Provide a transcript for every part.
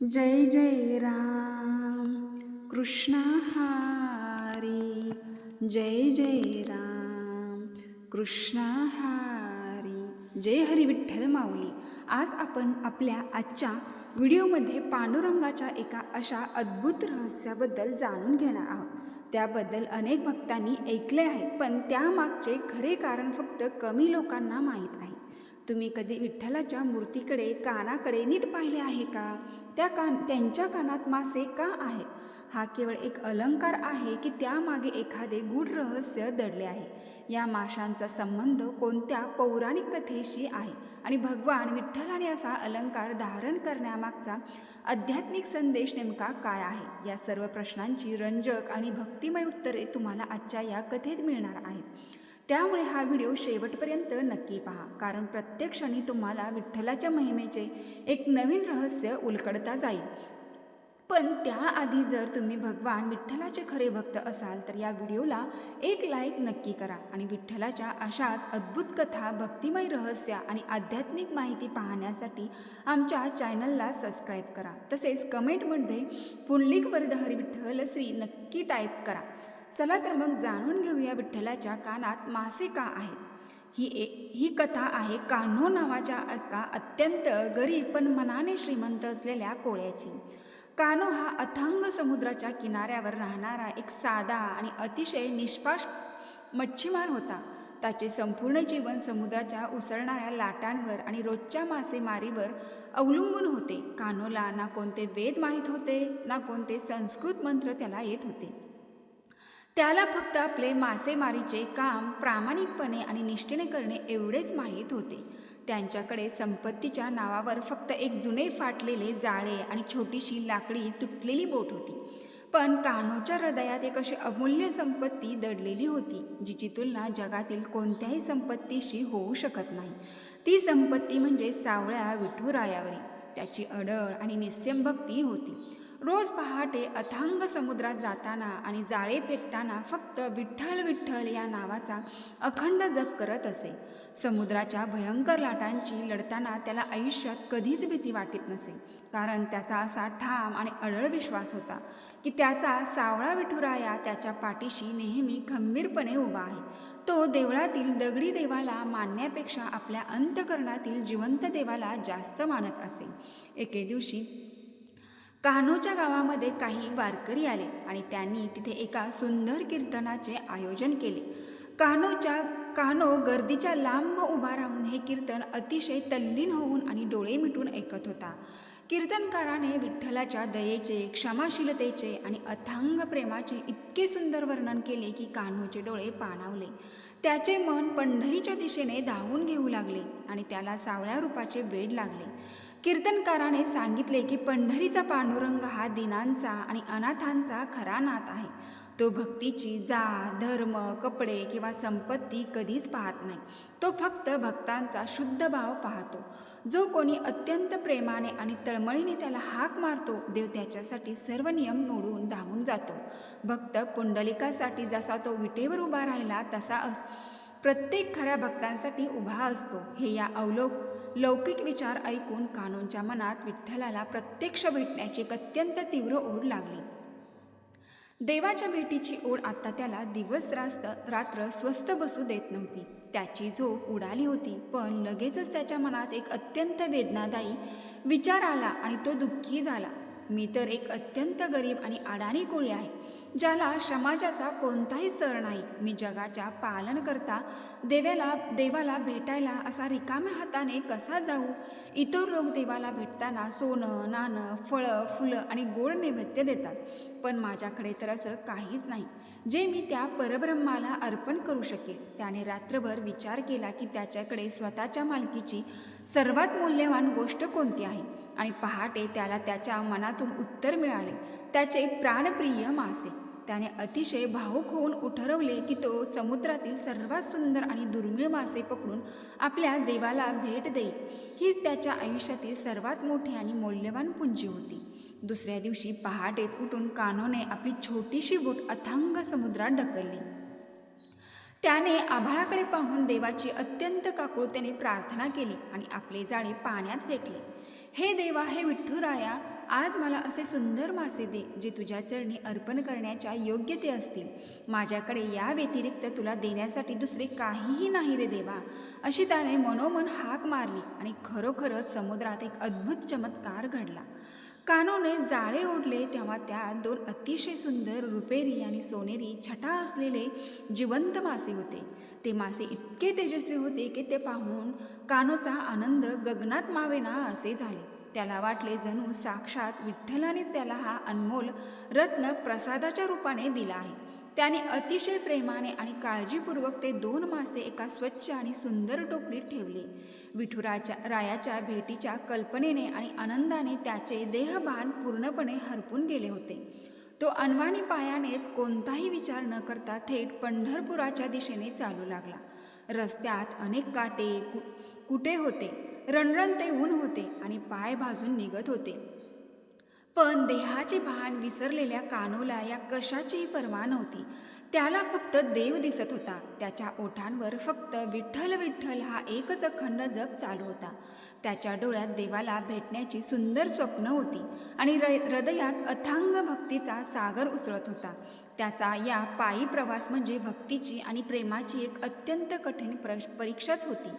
जय जय राम कृष्ण हरी, जय जय राम कृष्ण हरी. जय हरी विठ्ठल माऊली. आज आपण आपल्या आजच्या व्हिडिओमध्ये पांडुरंगाच्या एका अशा अद्भुत रहस्याबद्दल जाणून घेणार आहोत. त्याबद्दल अनेक भक्तांनी ऐकले आहे, पण त्यामागचे खरे कारण फक्त कमी लोकांना माहीत आहे. तुम्ही कधी विठ्ठलाच्या मूर्तीकडे, कानाकडे नीट पाहिले आहे का? त्यांच्या कानात मासे का आहेत? हा केवळ एक अलंकार आहे की त्यामागे एखादे गूढ रहस्य दडले आहे? या माशांचा संबंध कोणत्या पौराणिक कथेशी आहे आणि भगवान विठ्ठलाने असा अलंकार धारण करण्यामागचा आध्यात्मिक संदेश नेमका काय आहे? या सर्व प्रश्नांची रंजक आणि भक्तिमय उत्तरे तुम्हाला आजच्या या कथेत मिळणार आहेत. त्यामुळे हा व्हिडिओ शेवटपर्यंत नक्की पहा, कारण प्रत्येक क्षणी तुम्हाला विठ्ठलाच्या महिमेचे एक नवीन रहस्य उलगडता जाईल. पण त्याआधी जर तुम्ही भगवान विठ्ठलाचे खरे भक्त असाल तर या व्हिडिओला एक लाईक नक्की करा आणि विठ्ठलाच्या अशाच अद्भुत कथा, भक्तिमय रहस्य आणि आध्यात्मिक माहिती पाहण्यासाठी आमच्या चॅनलला सबस्क्राईब करा. तसेच कमेंटमध्ये पुंडलिक वरद हरी विठ्ठल श्री नक्की टाईप करा. चला तर मग जाणून घेऊया विठ्ठलाच्या कानात मासे का आहेत. ही कथा आहे कान्हो नावाच्या एका अत्यंत गरीब पण मनाने श्रीमंत असलेल्या कोळ्याची. कान्हो हा अथांग समुद्राच्या किनाऱ्यावर राहणारा एक साधा आणि अतिशय निष्पाप मच्छीमार होता. त्याचे संपूर्ण जीवन समुद्राच्या उसळणाऱ्या लाटांवर आणि रोजच्या मासेमारीवर अवलंबून होते. कान्होला ना कोणते वेद माहीत होते, ना कोणते संस्कृत मंत्र त्याला येत होते. त्याला फक्त आपले मासेमारीचे काम प्रामाणिकपणे आणि निष्ठेने करणे एवढेच माहीत होते. त्यांच्याकडे संपत्तीच्या नावावर फक्त एक जुने फाटलेले जाळे आणि छोटीशी लाकडी तुटलेली बोट होती. पण कान्होच्या हृदयात एक अशी अमूल्य संपत्ती दडलेली होती, जिची तुलना जगातील कोणत्याही संपत्तीशी होऊ शकत नाही. ती संपत्ती म्हणजे सावळ्या विठुरायावरी त्याची अडळ आणि निस्यम भक्ती होती. रोज पहाटे अथांग समुद्रात जाताना आणि जाळे फेकताना फक्त विठ्ठल विठ्ठल या नावाचा अखंड जप करत असे. समुद्राच्या भयंकर लाटांची लढताना त्याला आयुष्यात कधीच भीती वाटत नसे, कारण त्याचा असा ठाम आणि अढळ विश्वास होता की त्याचा सावळा विठुराया त्याच्या पाठीशी नेहमी खंबीरपणे उभा आहे. तो देवळातील दगडी देवाला मानण्यापेक्षा आपल्या अंतःकरणातील जिवंत देवाला जास्त मानत असे. एके दिवशी कान्होच्या गावामध्ये काही वारकरी आले आणि त्यांनी तिथे एका सुंदर कीर्तनाचे आयोजन केले. कान्हो गर्दीच्या लांब उभा राहून हे कीर्तन अतिशय तल्लीन होऊन आणि डोळे मिटून ऐकत होता. कीर्तनकाराने विठ्ठलाच्या दयेचे, क्षमाशीलतेचे आणि अथांग प्रेमाचे इतके सुंदर वर्णन केले की कान्होचे डोळे पाणावले. त्याचे मन पंढरीच्या दिशेने धावून घेऊ लागले आणि त्याला सावळ्या रूपाचे वेड लागले. कीर्तनकाराने सांगितले की पंढरीचा पांडुरंग हा दीनांचा आणि अनाथांचा खरा नाथ आहे. तो भक्तीची जात, धर्म, कपडे किंवा संपत्ती कधीच पाहत नाही. तो फक्त भक्तांचा शुद्ध भाव पाहतो. जो कोणी अत्यंत प्रेमाने आणि तळमळीने त्याला हाक मारतो, देव त्याच्यासाठी सर्व नियम मोडून धावून जातो. भक्त पुंडलिकासाठी जसा तो विटेवर उभा राहिला तसा प्रत्येक खऱ्या भक्तांसाठी उभा असतो. हे या लौकिक विचार ऐकून कान्होच्या मनात विठ्ठलाला प्रत्यक्ष भेटण्याची एक अत्यंत तीव्र ओढ लागली. देवाच्या भेटीची ओढ आता त्याला दिवस रात्र स्वस्थ बसू देत नव्हती. त्याची झोप उडाली होती, पण लगेचच त्याच्या मनात एक अत्यंत वेदनादायी विचार आला आणि तो दुःखी झाला. मी तर एक अत्यंत गरीब आणि अडाणी कोळी आहे, ज्याला समाजाचा कोणताही स्तर नाही. मी जगाच्या पालनकर्ता देवाला भेटायला असा रिकाम्या हाताने कसा जाऊ? इतर लोक देवाला भेटताना सोनं, नाणं, फळं, फुलं आणि गोड नैवेद्य देतात, पण माझ्याकडे तर असं काहीच नाही जे मी त्या परब्रह्माला अर्पण करू शकेल. त्याने रात्रभर विचार केला की त्याच्याकडे स्वतःच्या मालकीची सर्वात मौल्यवान गोष्ट कोणती आहे, आणि पहाटे त्याला त्याच्या मनातून उत्तर मिळाले, त्याचे प्राणप्रिय मासे. त्याने अतिशय भावुक होऊन ठरवले की तो समुद्रातील सर्वात सुंदर आणि दुर्मिळ मासे पकडून आपल्या देवाला भेट देईल. हीच त्याच्या आयुष्यातील सर्वात मोठी आणि मौल्यवान पुंजी होती. दुसऱ्या दिवशी पहाटेच उठून कान्होने आपली छोटीशी बोट अथांग समुद्रात ढकलली. त्याने आभाळाकडे पाहून देवाची अत्यंत काकुळतेने प्रार्थना केली आणि आपले जाळे पाण्यात फेकले. हे देवा, हे विठुराया, आज मला असे सुंदर मासे दे जे तुझ्या चरणी अर्पण करण्याच्या योग्य ते असतील. माझ्याकडे या व्यतिरिक्त तुला देण्यासाठी दुसरे काहीही नाही रे देवा. अशी त्याने मनोमन हाक मारली आणि खरोखरच समुद्रात एक अद्भुत चमत्कार घडला. कानोने जाळे ओढले तेव्हा त्यात 2 अतिशय सुंदर रुपेरी आणि सोनेरी छटा असलेले जिवंत मासे होते. ते मासे इतके तेजस्वी होते की ते पाहून कानोचा आनंद गगनात मावेना असे झाले. त्याला वाटले जणू साक्षात विठ्ठलानेच त्याला हा अनमोल रत्न प्रसादाच्या रूपाने दिला आहे. त्याने अतिशय प्रेमाने आणि काळजीपूर्वक ते 2 मासे एका स्वच्छ आणि सुंदर टोपलीत ठेवले. रायाच्या भेटीच्या कल्पनेने आणि आनंदाने त्याचे देहभान पूर्णपणे हरपून गेले होते. तो अनवाणी पायानेच कोणताही विचार न करता थेट पंढरपुराच्या दिशेने चालू लागला. रस्त्यात अनेक काटे कुटे होते, रणरणते ऊन होते आणि पाय भाजून निघत होते. पण देहाचे भान विसरलेल्या कानोला या कशाचीही पर्वा नव्हती. त्याला फक्त देव दिसत होता. त्याच्या ओठांवर फक्त विठ्ठल विठ्ठल हा एकच अखंड जप चालू होता. त्याच्या डोळ्यात देवाला भेटण्याची सुंदर स्वप्न होती आणि हृदयात अथांग भक्तीचा सागर उसळत होता. त्याचा या पायी प्रवास म्हणजे भक्तीची आणि प्रेमाची एक अत्यंत कठीण परीक्षाच होती.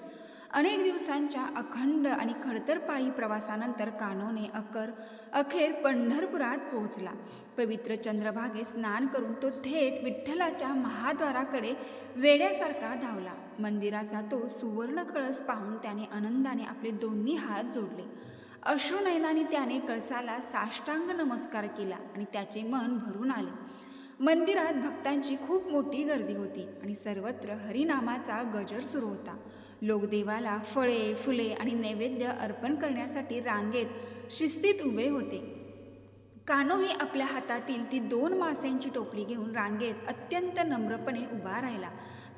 अनेक दिवसांच्या अखंड आणि खडतर पायी प्रवासानंतर कानोने अखेर पंढरपुरात पोहोचला. पवित्र चंद्रभागेत स्नान करून तो थेट विठ्ठलाच्या महाद्वाराकडे वेड्यासारखा धावला. मंदिराचा तो सुवर्ण कळस पाहून त्याने आनंदाने आपले दोन्ही हात जोडले. अश्रुनयनाने त्याने कळसाला साष्टांग नमस्कार केला आणि त्याचे मन भरून आले. मंदिरात भक्तांची खूप मोठी गर्दी होती आणि सर्वत्र हरिनामाचा गजर सुरू होता. लोक देवाला फळे, फुले आणि नैवेद्य अर्पण करण्यासाठी रांगेत शिस्तीत उभे होते. कानोही आपल्या हातातील ती 2 माशांची टोपली घेऊन रांगेत अत्यंत नम्रपणे उभा राहिला.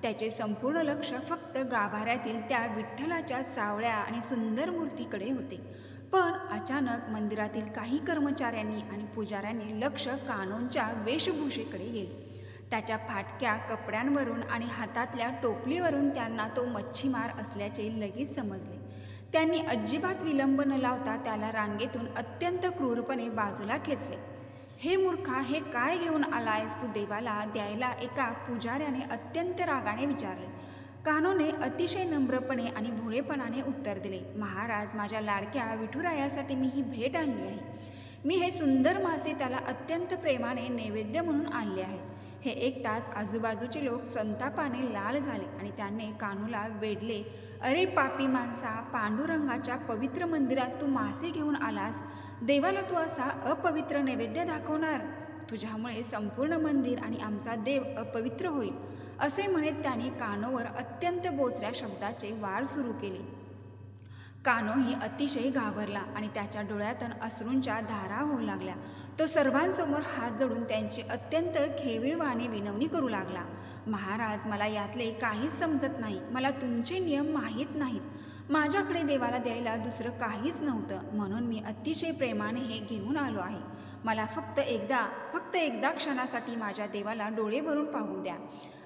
त्याचे संपूर्ण लक्ष फक्त गाभाऱ्यातील त्या विठ्ठलाच्या सावळ्या आणि सुंदर मूर्तीकडे होते. पण अचानक मंदिरातील काही कर्मचाऱ्यांनी आणि पुजाऱ्यांनी लक्ष कानोंच्या वेशभूषेकडे गेले. त्याच्या फाटक्या कपड्यांवरून आणि हातातल्या टोपलीवरून त्यांना तो मच्छीमार असल्याचे लगेच समजले. त्यांनी अजिबात विलंब न लावता त्याला रांगेतून अत्यंत क्रूरपणे बाजूला खेचले. हे मूर्खा, हे काय घेऊन आलायस तू देवाला द्यायला? एका पुजाऱ्याने अत्यंत रागाने विचारले. कानोने अतिशय नम्रपणे आणि भोळेपणाने उत्तर दिले, महाराज, माझ्या लाडक्या विठुरायासाठी मी ही भेट आणली आहे. मी हे सुंदर मासे त्याला अत्यंत प्रेमाने नैवेद्य म्हणून आणले आहेत. हे ऐकताच आजूबाजूचे लोक संतापाने लाल झाले आणि त्याने कानूला वेढले. अरे पापी माणसा, पांडुरंगाच्या पवित्र मंदिरात तू मासे घेऊन आलास. देवाला तू असा अपवित्र नैवेद्य दाखवणार? तुझ्यामुळे संपूर्ण मंदिर आणि आमचा देव अपवित्र होईल, असे म्हणत त्याने कानोवर अत्यंत बोचऱ्या शब्दाचे वार सुरू केले. कानोही अतिशय घाबरला आणि त्याच्या डोळ्यातून अश्रूंच्या धारा होऊ लागल्या. तो सर्वांसमोर हात जोडून त्यांची अत्यंत खेविळवाने विनवणी करू लागला. महाराज, मला यातले काहीच समजत नाही. मला तुमचे नियम माहीत नाहीत. माझ्याकडे देवाला द्यायला दुसरं काहीच नव्हतं, म्हणून मी अतिशय प्रेमाने हे घेऊन आलो आहे. मला फक्त एकदा क्षणासाठी माझ्या देवाला डोळे भरून पाहू द्या,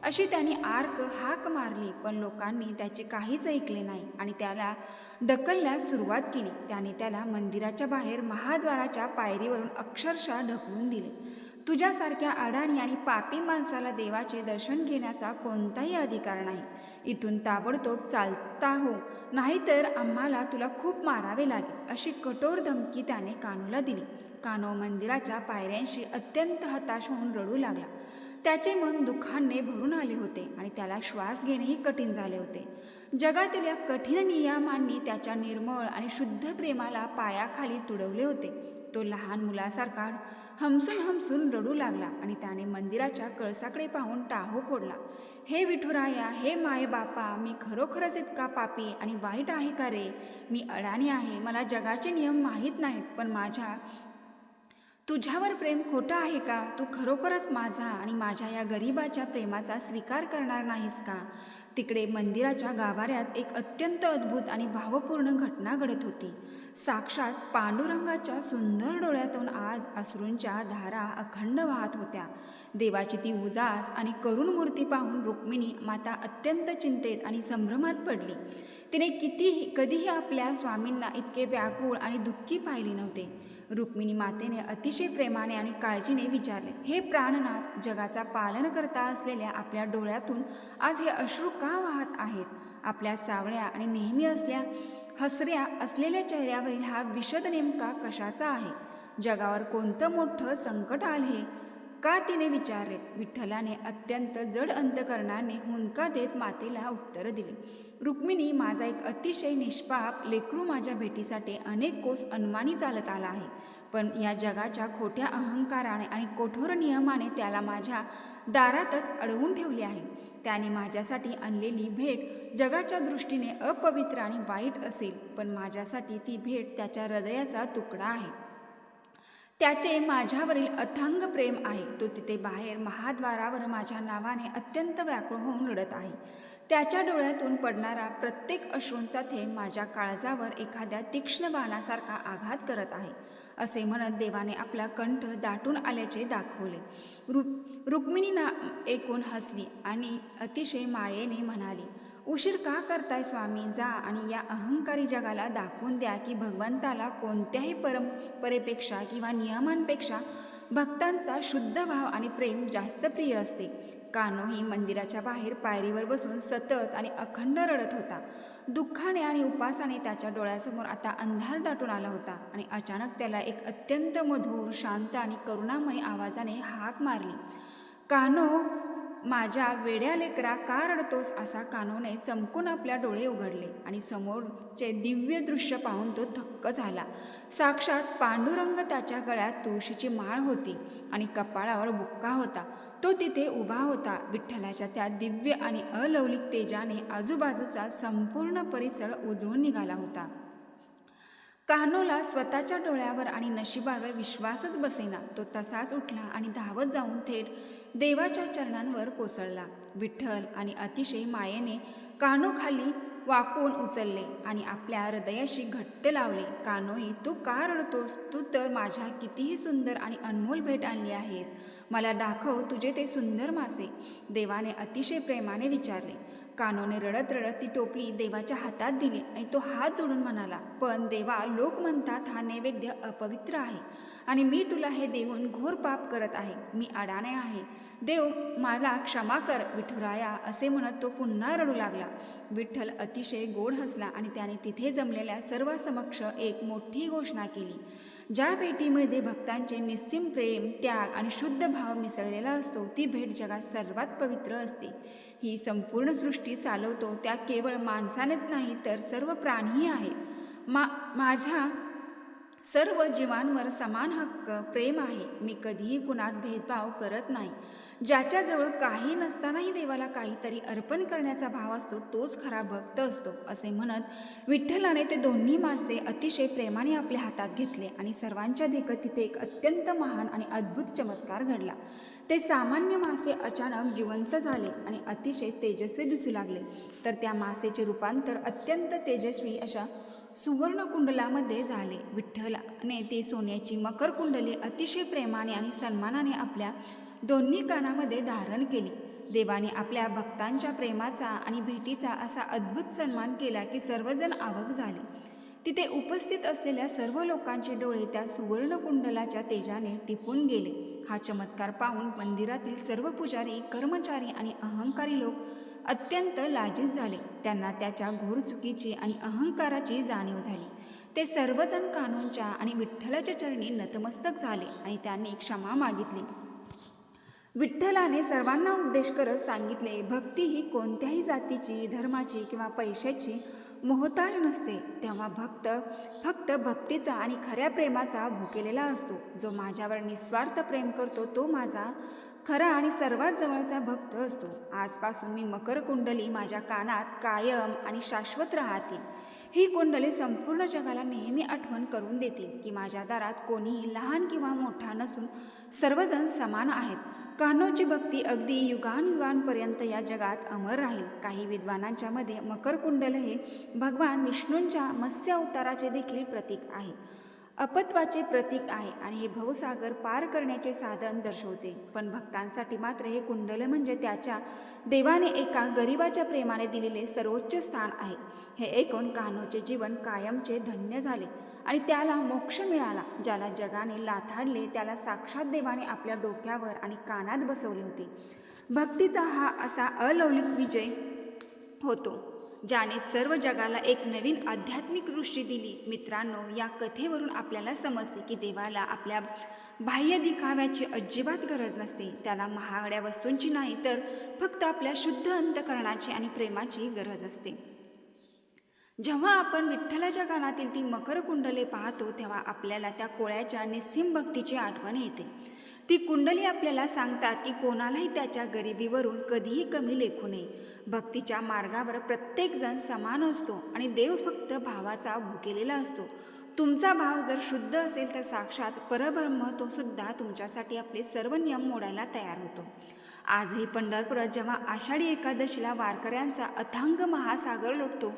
अशी त्यांनी हाक मारली. पण लोकांनी त्याचे काहीच ऐकले नाही आणि त्याला ढकलण्यास सुरुवात केली. त्याने त्याला मंदिराच्या बाहेर महाद्वाराच्या पायरीवरून अक्षरशः ढकलून दिले. तुझ्यासारख्या अडाणी आणि पापी माणसाला देवाचे दर्शन घेण्याचा कोणताही अधिकार नाही. इथून ताबडतोब चालता हो, नाहीतर आम्हाला तुला खूप मारावे लागेल, अशी कठोर धमकी त्याने कानूला दिली. कानो मंदिराच्या पायऱ्यांशी अत्यंत हताश होऊन रडू लागला. त्याचे मन दुःखाने भरून आले होते आणि त्याला श्वास घेणेही कठीण झाले होते. जगातील या कठीण नियमांनी त्याच्या निर्मळ आणि शुद्ध प्रेमाला पायाखाली तुडवले होते. तो लहान मुलासारखा हमसून रडू लागला आणि त्याने मंदिराच्या कळसाकडे पाहून टाहो फोडला. हे विठुराया, हे मायबापा, मी खरोखरच इतका पापी आणि वाईट आहे का रे? मी अडाणी आहे, मला जगाचे नियम माहीत नाहीत, पण तुझ्यावर प्रेम खोटं आहे का? तू खरोखरच माझा आणि माझ्या या गरिबाच्या प्रेमाचा स्वीकार करणार नाहीस का? तिकडे मंदिराच्या गाभाऱ्यात एक अत्यंत अद्भुत आणि भावपूर्ण घटना घडत होती. साक्षात पांडुरंगाच्या सुंदर डोळ्यातून आज अश्रूंच्या धारा अखंड वाहत होत्या. देवाची ती उदास आणि करुण मूर्ती पाहून रुक्मिणी माता अत्यंत चिंतेत आणि संभ्रमात पडली. तिने कधीही आपल्या स्वामींना इतके व्याकुळ आणि दुःखी पाहिले नव्हते. रुक्मिणी मातेने अतिशय प्रेमाने आणि काळजीने विचारले, हे प्राणनाथ, जगाचा पालनकर्ता असलेल्या आपल्या डोळ्यातून आज हे अश्रू का वाहत आहेत? आपल्या सावळ्या आणि नेहमी हसऱ्या असलेल्या चेहऱ्यावरील हा विषद नेमका कशाचा आहे? जगावर कोणतं मोठं संकट आले का? तिने विचारले. विठ्ठलाने अत्यंत जड अंतकरणाने हुंदका देत मातेला उत्तर दिले, रुक्मिणी, माझा एक अतिशय निष्पाप लेकरू माझ्या भेटीसाठी अनेक कोस अनवाणी चालत आला आहे. पण या जगाच्या खोट्या अहंकाराने आणि कठोर नियमाने त्याला माझ्या दारातच अडवून ठेवले आहे. त्याने माझ्यासाठी आणलेली भेट जगाच्या दृष्टीने अपवित्र आणि वाईट असेल, पण माझ्यासाठी ती भेट त्याच्या हृदयाचा तुकडा आहे. त्याचे माझ्यावरील अथांग प्रेम आहे. तो तिथे बाहेर महाद्वारावर माझ्या नावाने अत्यंत व्याकुळ होऊन रडत आहे. त्याच्या डोळ्यातून पडणारा प्रत्येक अश्रूंचा थेंब माझ्या काळजावर एखाद्या तीक्ष्ण बाणासारखा आघात करत आहे, असे म्हणत देवाने आपला कंठ दाटून आल्याचे दाखवले. रुक्मिणीना ऐकून हसली आणि अतिशय मायेने म्हणाली, उशीर का करताय स्वामी? जा आणि या अहंकारी जगाला दाखवून द्या की भगवंताला कोणत्याही परंपरेपेक्षा किंवा नियमांपेक्षा भक्तांचा शुद्ध भाव आणि प्रेम जास्त प्रिय असते. कान्होही मंदिराच्या बाहेर पायरीवर बसून सतत आणि अखंड रडत होता. दुःखाने आणि उपासाने त्याच्या डोळ्यासमोर आता अंधार दाटून आला होता आणि अचानक त्याला एक अत्यंत मधुर, शांत आणि करुणामय आवाजाने हाक मारली, कान्हो, माझ्या वेड्या लेकरा, का रडतोस? असा कान्होने चमकून आपल्या डोळे उघडले आणि समोरचे दिव्य दृश्य पाहून तो थक्क झाला. साक्षात पांडुरंग त्याच्या गळ्यात तुळशीची माळ होती आणि कपाळावर बुक्का होता. तो तिथे उभा होता. विठ्ठलाच्या त्या दिव्य आणि अलौकिक तेजाने आजूबाजूचा संपूर्ण परिसर उजळून निघाला होता. कान्होला स्वतःच्या डोळ्यावर आणि नशिबावर विश्वासच बसेना. तो तसाच उठला आणि धावत जाऊन थेट देवाच्या चरणांवर कोसळला. विठ्ठल आणि अतिशय मायेने कान्हो खाली वाकून उचलले आणि आपल्या हृदयाशी घट्ट लावले. कान्होई, तू का रडतोस? तू तर माझ्या कितीही सुंदर आणि अनमोल भेट आणली आहेस. मला दाखव तुझे ते सुंदर मासे. देवाने अतिशय प्रेमाने विचारले. कान्होने रडत रडत ती टोपली देवाच्या हातात दिली आणि तो हात जोडून म्हणाला, पण देवा, लोक म्हणतात हा नैवेद्य अपवित्र आहे आणि मी तुला हे देऊन घोर पाप करत आहे. मी अडाणे आहे. देव, मला क्षमा कर विठुराया. असे म्हणत तो पुन्हा रडू लागला. विठ्ठल अतिशय गोड हसला आणि त्याने तिथे जमलेल्या सर्वांसमक्ष एक मोठी घोषणा केली. ज्या भेटीमध्ये भक्तांचे निस्सीम प्रेम, त्याग आणि शुद्ध भाव मिसळलेला असतो, ती भेट जगात सर्वात पवित्र असते. ही संपूर्ण सृष्टी चालवतो त्या केवळ माणसानेच नाही तर सर्व प्राणीही आहेत. माझ्या सर्व जीवांवर समान हक्क, प्रेम आहे. मी कधीही कुणात भेदभाव करत नाही. ज्याच्याजवळ काही नसतानाही देवाला काहीतरी अर्पण करण्याचा भाव असतो तोच खरा भक्त असतो. असे म्हणत विठ्ठलाने ते दोन्ही मासे अतिशय प्रेमाने आपल्या हातात घेतले आणि सर्वांच्या देखत तिथे एक अत्यंत महान आणि अद्भुत चमत्कार घडला. ते सामान्य मासे अचानक जिवंत झाले आणि अतिशय तेजस्वी दिसू लागले. तर त्या मासेचे रूपांतर अत्यंत तेजस्वी अशा सुवर्णकुंडलामध्ये झाले. विठ्ठलाने ती सोन्याची मकर कुंडले अतिशय प्रेमाने आणि सन्मानाने आपल्या दोन्ही कानामध्ये धारण केली. देवाने आपल्या भक्तांच्या प्रेमाचा आणि भेटीचा असा अद्भुत सन्मान केला की सर्वजण अवाक झाले. तिथे उपस्थित असलेल्या सर्व लोकांचे डोळे त्या सुवर्णकुंडलाच्या तेजाने टिपून गेले. हा चमत्कार पाहून मंदिरातील सर्व पुजारी, कर्मचारी आणि अहंकारी लोक अत्यंत लाजित झाले. त्यांना त्याच्या घोर चुकीची आणि अहंकाराची जाणीव झाली. ते सर्वजण कान्होंच्या आणि विठ्ठलाच्या चरणी नतमस्तक झाले आणि त्यांनी क्षमा मागितली. विठ्ठलाने सर्वांना उपदेश करत सांगितले, भक्ती ही कोणत्याही जातीची, धर्माची किंवा पैशाची मोहताज नसते. तेव्हा भक्त फक्त भक्तीचा आणि खऱ्या प्रेमाचा भुकेलेला असतो. जो माझ्यावर निस्वार्थ प्रेम करतो तो माझा खरा आणि सर्वात जवळचा भक्त असतो. आजपासून मी मकर कुंडली माझ्या कानात कायम आणि शाश्वत राहतील. ही कुंडली संपूर्ण जगाला नेहमी आठवण करून देतील की माझ्या दारात कोणीही लहान किंवा मोठा नसून सर्वजण समान आहेत. कान्होची भक्ती अगदी युगानयुगांपर्यंत या जगात अमर राहील. काही विद्वानांच्या मध्ये मकर कुंडल हे भगवान विष्णूंच्या मत्स्य अवताराचे देखील प्रतीक आहे, अपत्वाचे प्रतीक आहे आणि हे भवसागर पार करण्याचे साधन दर्शवते. पण भक्तांसाठी मात्र हे कुंडल म्हणजे त्याच्या देवाने एका गरिबाच्या प्रेमाने दिलेले सर्वोच्च स्थान आहे. हे ऐकून कान्होचे जीवन कायमचे धन्य झाले. आणि त्याला मोक्ष मिळाला. ज्याला जगाने लाथाडले त्याला साक्षात देवाने आपल्या डोक्यावर आणि कानात बसवले होते. भक्तीचा हा असा अलौकिक विजय होतो ज्याने सर्व जगाला एक नवीन आध्यात्मिक दृष्टी दिली. मित्रांनो, या कथेवरून आपल्याला समजते की देवाला आपल्या बाह्य दिखाव्याची अजिबात गरज नसते. त्याला महागड्या वस्तूंची नाही तर फक्त आपल्या शुद्ध अंतःकरणाची आणि प्रेमाची गरज असते. जेव्हा आपण विठ्ठलाच्या कानातील ती मकर कुंडले पाहतो तेव्हा आपल्याला त्या कोळ्याच्या निस्सीम भक्तीची आठवण येते. ती कुंडली आपल्याला सांगतात की कोणालाही त्याच्या गरिबीवरून कधीही कमी लेखू नये. भक्तीच्या मार्गावर प्रत्येकजण समान असतो आणि देव फक्त भावाचा भुकेलेला असतो. तुमचा भाव जर शुद्ध असेल तर साक्षात परब्रह्म तो सुद्धा तुमच्यासाठी आपले सर्व नियम मोडायला तयार होतो. आजही पंढरपुरात जेव्हा आषाढी एकादशीला वारकऱ्यांचा अथांग महासागर लोटतो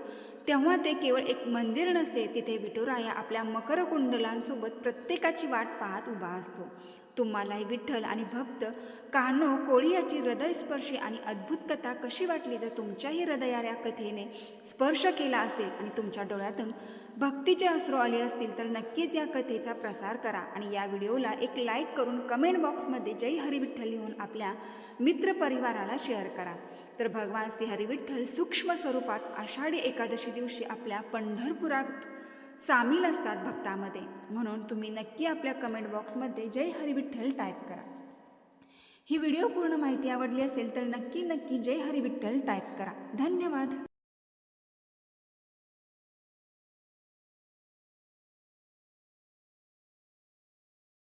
तेव्हा ते केवळ एक मंदिर नसते, तिथे विठुराया आपल्या मकर कुंडलांसोबत प्रत्येकाची वाट पाहत उभा असतो. तुम्हालाही विठ्ठल आणि भक्त कान्हो कोळी याची हृदयस्पर्शी आणि अद्भुत कथा कशी वाटली तर तुमच्याही हृदयाला या कथेने स्पर्श केला असेल आणि तुमच्या डोळ्यातून भक्तीचे अश्रू आले असतील तर नक्कीच या कथेचा प्रसार करा आणि या व्हिडिओला एक लाईक करून कमेंट बॉक्समध्ये जय हरी विठ्ठल लिहून आपल्या मित्रपरिवाराला शेअर करा. तर भगवान श्री हरी विठ्ठल सूक्ष्म स्वरूपात आषाढी एकादशी दिवशी आपल्या पंढरपुरात सामील असतात भक्तामध्ये. म्हणून तुम्ही नक्की आपल्या कमेंट बॉक्समध्ये जय हरी विठ्ठल टाईप करा. ही व्हिडिओ पूर्ण माहिती आवडली असेल तर नक्की जय हरी विठ्ठल टाईप करा. धन्यवाद.